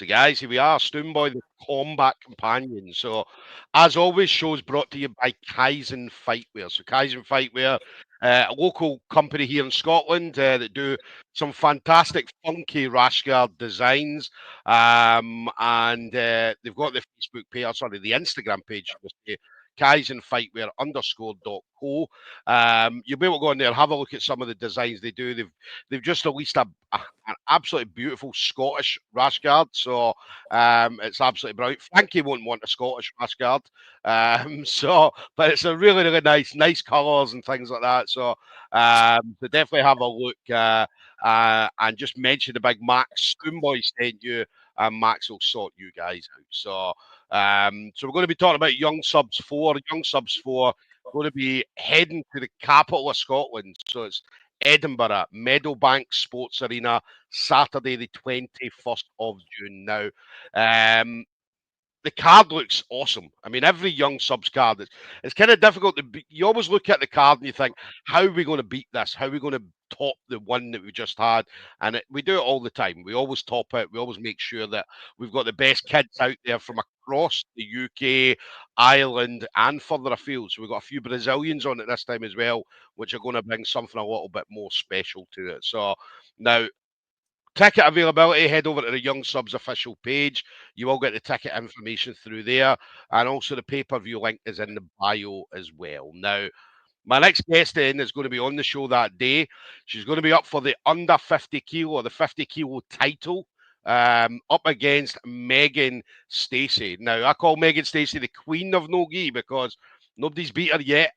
So, guys, here we are, Stoomboy, the Combat Companion. So, as always, shows brought to you by Kaizen Fightwear. So, Kaizen Fightwear, a local company here in Scotland that do some fantastic, funky rash guard designs. And they've got the Facebook page, sorry, the Instagram page, should I say, Kaizen Fightwear _.co. You'll be able to go in there and have a look at some of the designs they do. They've just released an absolutely beautiful Scottish rash guard. So it's absolutely brilliant. Frankie won't want a Scottish rash guard. But it's a really, really nice colours and things like that. So definitely have a look and just mention the big Max Stoomboy sent you, and Max will sort you guys out. So we're going to be talking about Young Subs 4. Young Subs 4 going to be heading to the capital of Scotland. So it's Edinburgh, Meadowbank Sports Arena, Saturday, the 21st of June. Now, the card looks awesome. I mean, every Young Subs card, it's kind of difficult to beat. You always look at the card and you think, how are we going to beat this? How are we going to top the one that we just had? And we do it all the time. We always top it. We always make sure that we've got the best kids out there from across the UK, Ireland, and further afield. So we've got a few Brazilians on it this time as well, which are going to bring something a little bit more special to it. So now, ticket availability, head over to the Young Subs official page. You will get the ticket information through there. And also the pay-per-view link is in the bio as well. Now, my next guest in is going to be on the show that day. She's going to be up for the under 50 kilo or the 50 kilo title. Up against Megan Stacey. Now, I call Megan Stacey the queen of no-gi because nobody's beat her yet.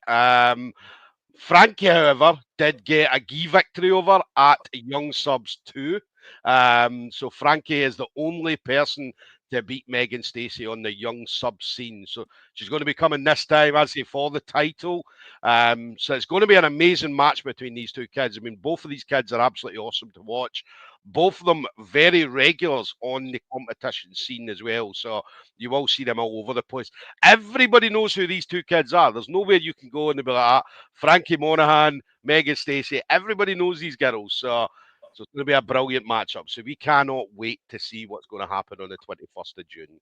Frankie, however, did get a gi victory over at Young Subs 2. So Frankie is the only person to beat Megan Stacey on the Young Sub scene. So she's going to be coming this time, as I say, for the title. So it's going to be an amazing match between these two kids. I mean, both of these kids are absolutely awesome to watch. Both of them very regulars on the competition scene as well. So you will see them all over the place. Everybody knows who these two kids are. There's nowhere you can go and be like, Frankie Monoghan, Megan Stacey. Everybody knows these girls. So it's going to be a brilliant matchup. So we cannot wait to see what's going to happen on the 21st of June.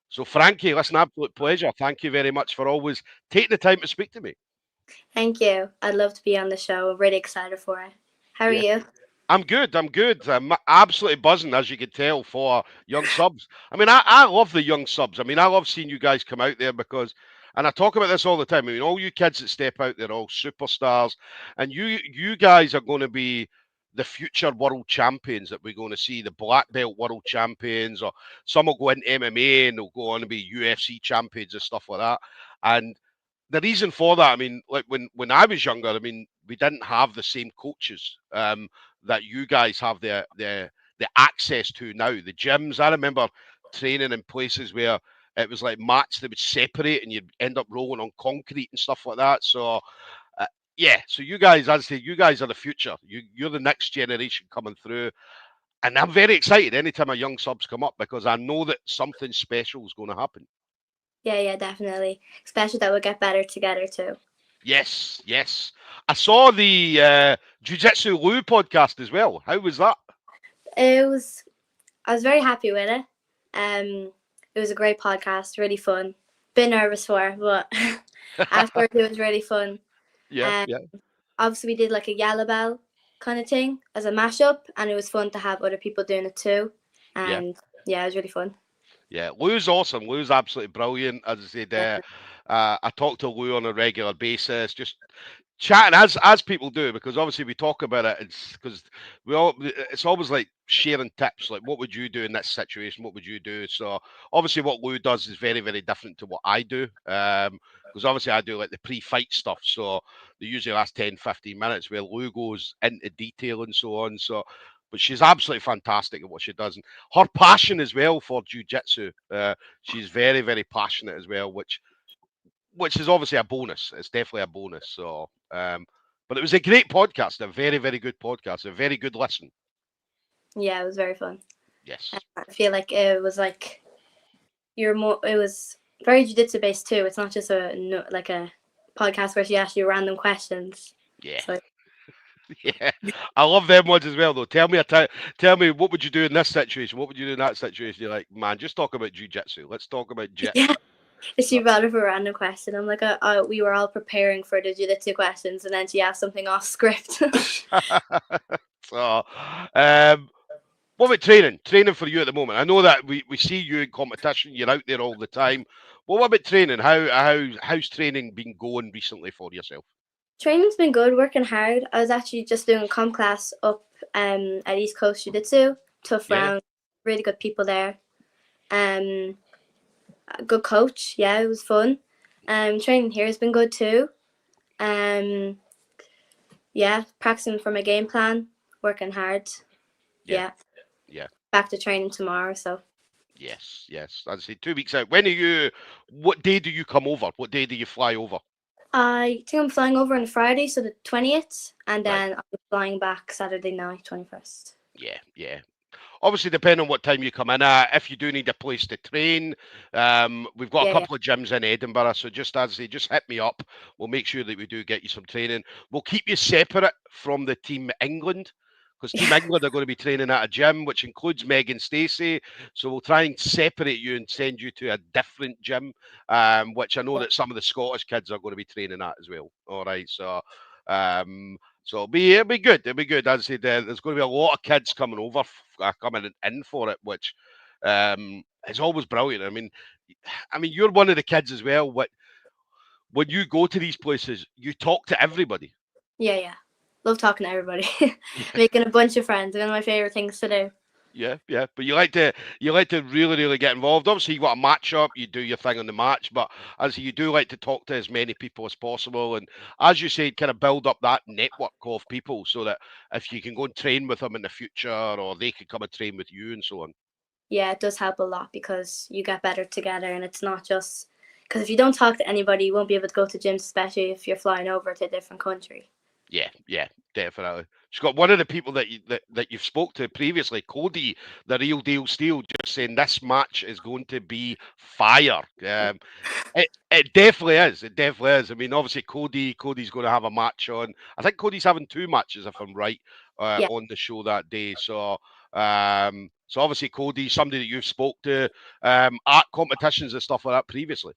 So Frankie, listen, absolute pleasure. Thank you very much for always taking the time to speak to me. Thank you. I'd love to be on the show. I'm really excited for it. How are you? I'm good. I'm absolutely buzzing, as you can tell, for Young Subs. I mean, I love the Young Subs. I mean, I love seeing you guys come out there because, and I talk about this all the time. I mean, all you kids that step out there are all superstars, and you guys are going to be the future world champions that we're going to see, the black belt world champions, or some will go into MMA and they'll go on to be UFC champions and stuff like that. And the reason for that, I mean, like when I was younger, I mean, we didn't have the same coaches that you guys have the access to now. The gyms, I remember training in places where it was like mats that would separate and you'd end up rolling on concrete and stuff like that. So yeah, so you guys, as I say, you guys are the future. You're the next generation coming through. And I'm very excited anytime a Young Subs come up because I know that something special is going to happen. Yeah, definitely. Especially that we'll get better together too. Yes. I saw the Jiu-Jitsu Lou podcast as well. How was that? I was very happy with it. It was a great podcast, really fun. Bit nervous for it, but afterwards it was really fun. Yeah. Obviously we did like a yellow bell kind of thing as a mashup, and it was fun to have other people doing it too. And yeah, it was really fun. Yeah, Lou's awesome. Lou's absolutely brilliant. As I said, I talk to Lou on a regular basis, just chatting as people do, because obviously we talk about it. It's because it's always like sharing tips, like what would you do in this situation? What would you do? So obviously what Lou does is very, very different to what I do. Because obviously I do like the pre-fight stuff. So they usually last 10, 15 minutes where Lou goes into detail and so on. But she's absolutely fantastic at what she does. And her passion as well for jiu-jitsu. She's very, very passionate as well, which is obviously a bonus. It's definitely a bonus. So, but it was a great podcast, a very, very good podcast, a very good listen. Yeah, it was very fun. Yes. I feel like it was like it was very jiu-jitsu based too. It's not just a podcast where she asks you random questions. Yeah. So, Yeah, I love them ones as well, though. Tell me, what would you do in this situation? What would you do in that situation? You're like, man, just talk about jujitsu. Let's talk about jit. Yeah. She brought up a random question. I'm like, we were all preparing for the jiu-jitsu questions, and then she asked something off script. So, um, what about training? Training for you at the moment. I know that we see you in competition. You're out there all the time. But what about training? How's training been going recently for yourself? Training's been good, working hard. I was actually just doing a comp class up at East Coast Jiu-Jitsu. Tough Yeah, round, really good people there. Um, a good coach. Yeah, it was fun. Training here has been good too. Um, yeah, practicing for my game plan, working hard. yeah, Yeah, yeah. back to training tomorrow. So Yes, yes. I'd say 2 weeks out. When are you? What day do you come over? What day do you fly over? I think I'm flying over on Friday, so the 20th, and Right. then I'm flying back Saturday night, 21st. Yeah, yeah. Obviously, depending on what time you come in at, if you do need a place to train, we've got a Yeah, yeah, couple of gyms in Edinburgh. So just as they just hit me up, we'll make sure that we do get you some training. We'll keep you separate from the Team England because Team yeah, England are going to be training at a gym, which includes Meg and Stacey. So we'll try and separate you and send you to a different gym, which I know yeah. that some of the Scottish kids are going to be training at as well. All right. Um, so it'll be good. It'll be good. As I said, there's going to be a lot of kids coming over, coming in for it, which is always brilliant. I mean, you're one of the kids as well. When you go to these places, you talk to everybody. Yeah, yeah. Love talking to everybody. Making a bunch of friends. One of my favorite things to do. Yeah, yeah. But you like to really, really get involved. Obviously, you got a match up, you do your thing on the match, but as you do like to talk to as many people as possible, and as you say, kind of build up that network of people so that if you can go and train with them in the future, or they can come and train with you, and so on. Yeah, it does help a lot because you get better together, and it's not just because if you don't talk to anybody, you won't be able to go to gyms, especially if you're flying over to a different country. Yeah, yeah, definitely. She's got one of the people that you've spoke to previously, Cody, the real deal steel, just saying this match is going to be fire. It definitely is. It definitely is. I mean, obviously Cody's going to have a match on. I think Cody's having 2 matches, if I'm right, Yeah, on the show that day. So obviously Cody's somebody that you've spoke to at competitions and stuff like that previously.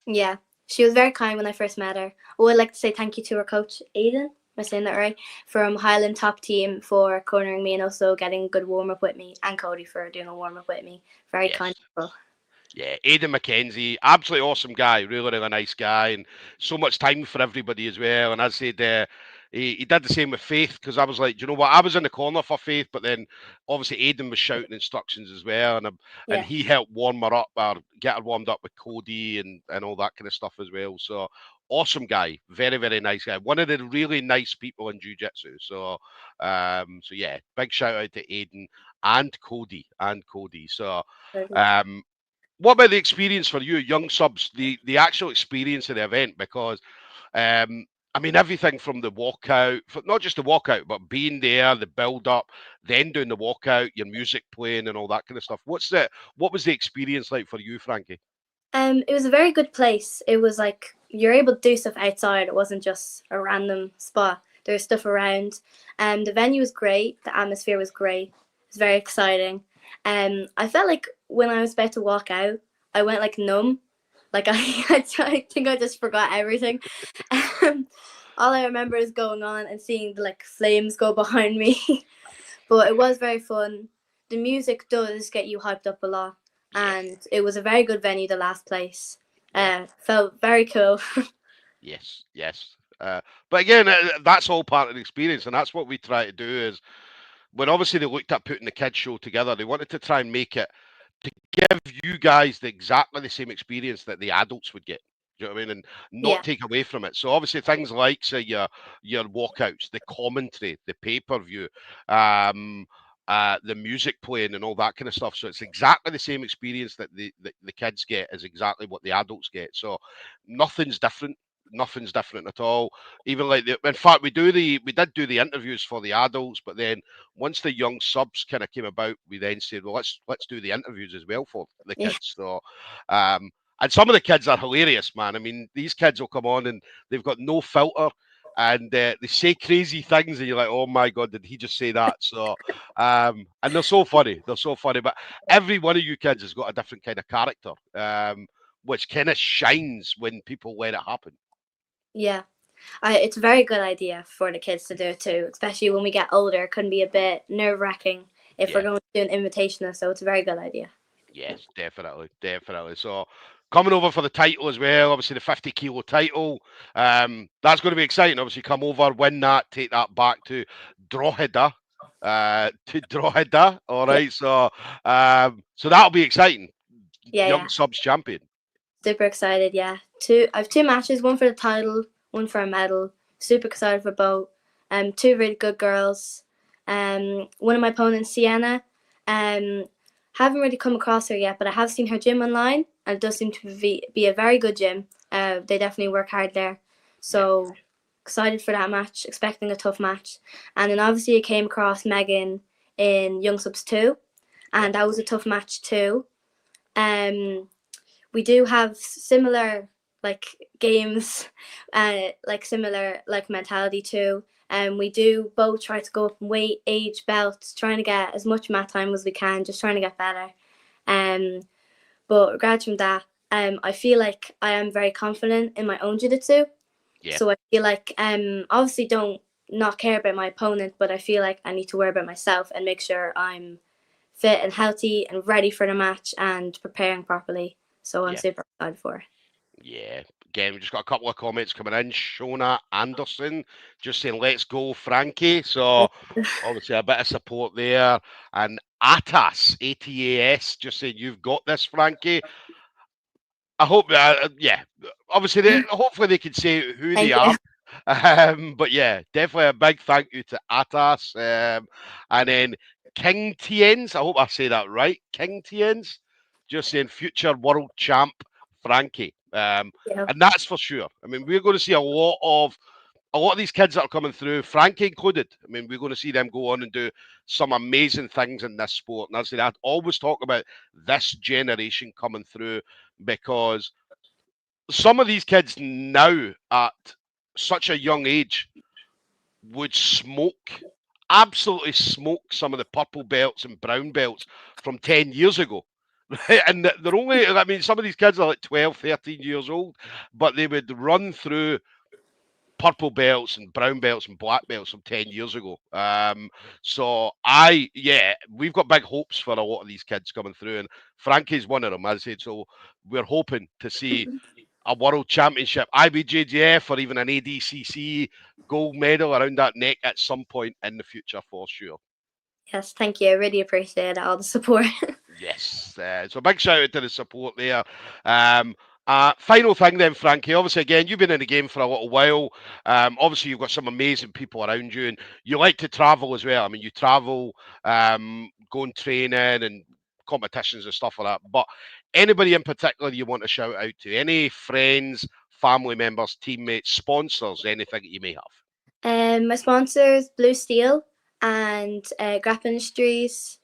yeah. She was very kind when I first met her. I would like to say thank you to her coach, Aiden. Am I saying that right? From Highland Top Team for cornering me and also getting a good warm up with me, and Cody for doing a warm up with me. Very Yes. kind people. Yeah, Aidan McKenzie, absolutely awesome guy, really, really nice guy, and so much time for everybody as well. And as I said, he did the same with Faith because I was like, do you know what? I was in the corner for Faith, but then obviously Aidan was shouting instructions as well, and Yeah, he helped warm her up or get her warmed up with Cody and all that kind of stuff as well. So awesome guy, very, very nice guy, one of the really nice people in jiu-jitsu. So yeah, big shout out to Aidan and Cody. So. Um, what about the experience for you, young subs? The actual experience of the event, because um, I mean everything from the walkout, not just the walkout, but being there, the build up, then doing the walkout, your music playing, and all that kind of stuff. What was the experience like for you, Frankie? It was a very good place. It was like you're able to do stuff outside. It wasn't just a random spot. There was stuff around. The venue was great. The atmosphere was great. It was very exciting. I felt like when I was about to walk out, I went like numb. Like I think I just forgot everything. All I remember is going on and seeing the like flames go behind me. But it was very fun. The music does get you hyped up a lot, Yeah, and it was a very good venue. The last place, yeah. felt very cool. Yes, yes. But again, that's all part of the experience, and that's what we try to do. Is when obviously they looked at putting the kids show together, they wanted to try and make it to give you guys exactly the same experience that the adults would get. Do you know what I mean? And not Yeah, take away from it. So obviously things like say your walkouts, the commentary, the pay-per-view, um, the music playing and all that kind of stuff. So it's exactly the same experience that the kids get is exactly what the adults get. So nothing's different. Nothing's different at all. Even like in fact, we did do the interviews for the adults, but then once the young subs kind of came about, we then said, well, let's do the interviews as well for the yeah, kids. And some of the kids are hilarious, man. I mean, these kids will come on and they've got no filter. and they say crazy things, and you're like, oh my god, did he just say that? So, and they're so funny. They're so funny. But every one of you kids has got a different kind of character, which kind of shines when people let it happen. Yeah. It's a very good idea for the kids to do it too, especially when we get older. It can be a bit nerve-wracking if we're Yeah. going to do an invitational, so it's a very good idea. Yes, definitely, definitely. So coming over for the title as well, obviously the 50 kilo title. That's going to be exciting. Obviously, come over, win that, take that back to Drogheda. Drogheda. All Yeah, right. So that'll be exciting. yeah, Young yeah. subs champion. Super excited, yeah. I have two matches, one for the title, one for a medal. Super excited for both. Two really good girls. One of my opponents, Sienna. Haven't really come across her yet, but I have seen her gym online, and it does seem to be a very good gym. They definitely work hard there. Yeah. So excited for that match, expecting a tough match. And then obviously I came across Megan in Young Subs 2, Yeah. and that was a tough match too. We do have similar like games, like similar like mentality too. And we do both try to go up in weight, age, belts, trying to get as much mat time as we can, just trying to get better. Um, but regards from that, I feel like I am very confident in my own jiu-jitsu. Yeah. So I feel like obviously don't not care about my opponent, but I feel like I need to worry about myself and make sure I'm fit and healthy and ready for the match and preparing properly. So I'm Yeah. super excited for it. Yeah. Again, we just got a couple of comments coming in. Shona Anderson just saying, let's go, Frankie. So obviously a bit of support there. And ATAS, ATAS, just saying, you've got this, Frankie. I hope, yeah, obviously, hopefully they can say who they Thank are. you. But yeah, definitely a big thank you to Atas. And then King Tiens, I hope I say that right. King Tiens, just saying future world champ Frankie. Yeah. And that's for sure. I mean, we're going to see a lot of these kids that are coming through, Frankie included. I mean, we're going to see them go on and do some amazing things in this sport. And as I always talk about this generation coming through because some of these kids now at such a young age would absolutely smoke some of the purple belts and brown belts from 10 years ago. And they're only, I mean, some of these kids are like 12, 13 years old, but they would run through purple belts and brown belts and black belts from 10 years ago. Yeah, we've got big hopes for a lot of these kids coming through, and Frankie's one of them, as I said. So we're hoping to see a world championship, IBJJF, or even an ADCC gold medal around that neck at some point in the future for sure. Yes, thank you. I really appreciate all the support. Yes. So big shout out to the support there. Final thing then, Frankie. Obviously, again, you've been in the game for a little while. Obviously, you've got some amazing people around you, and you like to travel as well. I mean, you travel, going training and competitions and stuff like that. But anybody in particular you want to shout out to? Any friends, family members, teammates, sponsors, anything that you may have? My sponsors, Blue Steel and Grappling Industries,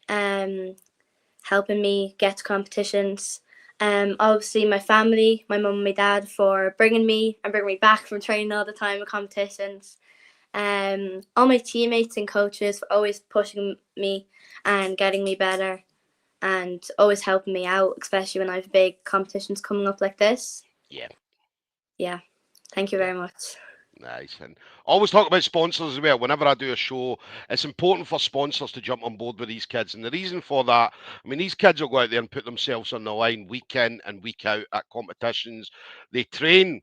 helping me get to competitions. Obviously, my family, my mum and my dad, for bringing me back from training all the time at competitions. All my teammates and coaches for always pushing me and getting me better and always helping me out, especially when I have big competitions coming up like this. Yeah. Yeah, thank you Yeah. very much. Nice. And always talk about sponsors as well. Whenever I do a show, it's important for sponsors to jump on board with these kids. And the reason for that, I mean, these kids will go out there and put themselves on the line week in and week out at competitions. They train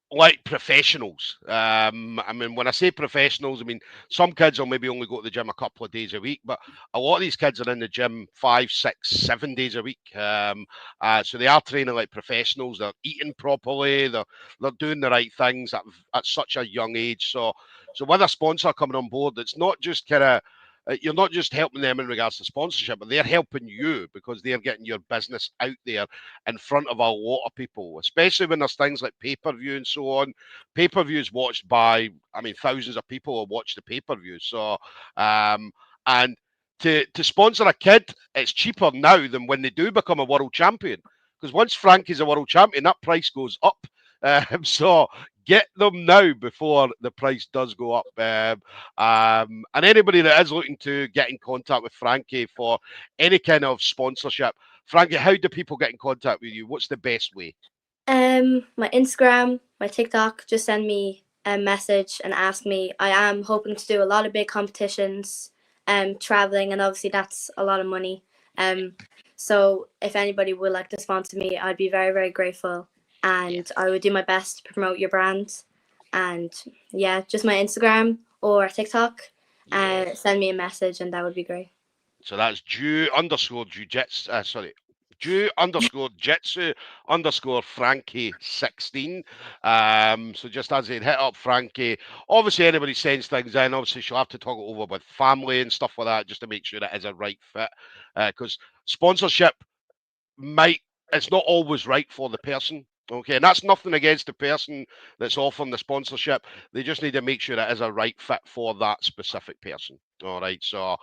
like professionals. I mean, when I say professionals, I mean some kids will maybe only go to the gym a couple of days a week, but a lot of these kids are in the gym 5, 6, 7 days a week. So they are training like professionals. They're eating properly. They're doing the right things at such a young age. So with a sponsor coming on board, it's not just kind of you're not just helping them in regards to sponsorship, but they're helping you because they're getting your business out there in front of a lot of people, especially when there's things like pay-per-view and so on. Pay-per-view is watched by, I mean, thousands of people will watch the pay-per-view. So, and to sponsor a kid, it's cheaper now than when they do become a world champion. Because once Frankie's a world champion, that price goes up. So get them now before the price does go up. And anybody that is looking to get in contact with Frankie for any kind of sponsorship, Frankie, how do people get in contact with you? What's the best way? My Instagram, my TikTok, just send me a message and ask me. I am hoping to do a lot of big competitions, traveling, and obviously that's a lot of money. So if anybody would like to sponsor me, I'd be very, very grateful, and I would do my best to promote your brand. And yeah, just my Instagram or TikTok, send me a message, and that would be great. So that's Jew_jitsu_Frankie 16. So just as it hit up Frankie, obviously anybody sends things in, obviously she'll have to talk it over with family and stuff like that just to make sure it is a right fit. Because sponsorship it's not always right for the person. Okay, and that's nothing against the person that's offering the sponsorship. They just need to make sure it is a right fit for that specific person. All right, so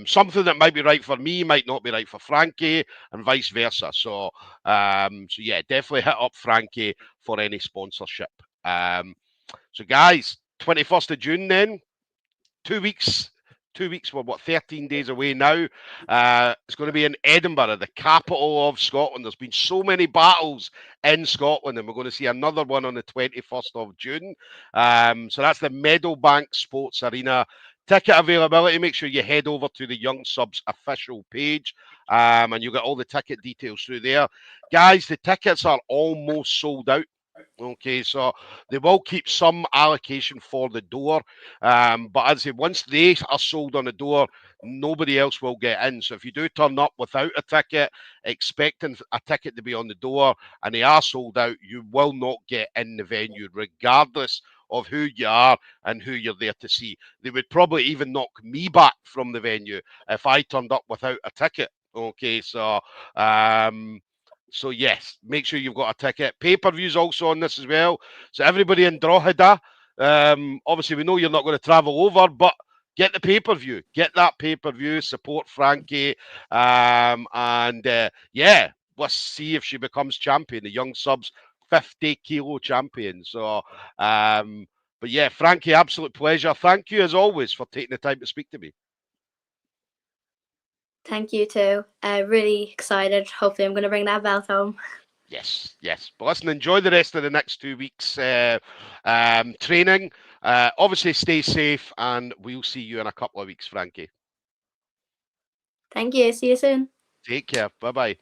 something that might be right for me might not be right for Frankie, and vice versa. So yeah, definitely hit up Frankie for any sponsorship. So guys, 21st of June then, 2 weeks. 2 weeks, we're 13 days away now. It's going to be in Edinburgh, the capital of Scotland. There's been so many battles in Scotland, and we're going to see another one on the 21st of June. So that's the Meadowbank Sports Arena. Ticket availability, make sure you head over to the Young Subs official page, and you'll get all the ticket details through there. Guys, the tickets are almost sold out. Okay, so they will keep some allocation for the door. But as I say, once they are sold on the door, nobody else will get in. So if you do turn up without a ticket, expecting a ticket to be on the door, and they are sold out, you will not get in the venue, regardless of who you are and who you're there to see. They would probably even knock me back from the venue if I turned up without a ticket. Okay, so yes, make sure you've got a ticket. Pay-per-view's also on this as well. So everybody in Drogheda, obviously we know you're not going to travel over, but get the pay-per-view. Get that pay-per-view. Support Frankie. And yeah, let's see if she becomes champion. The Young Subs 50 kilo champion. But yeah, Frankie, absolute pleasure. Thank you as always for taking the time to speak to me. Thank you too. Really excited. Hopefully, I'm going to bring that belt home. Yes. But listen, enjoy the rest of the next 2 weeks training. Obviously, stay safe, and we'll see you in a couple of weeks, Frankie. Thank you. See you soon. Take care. Bye-bye.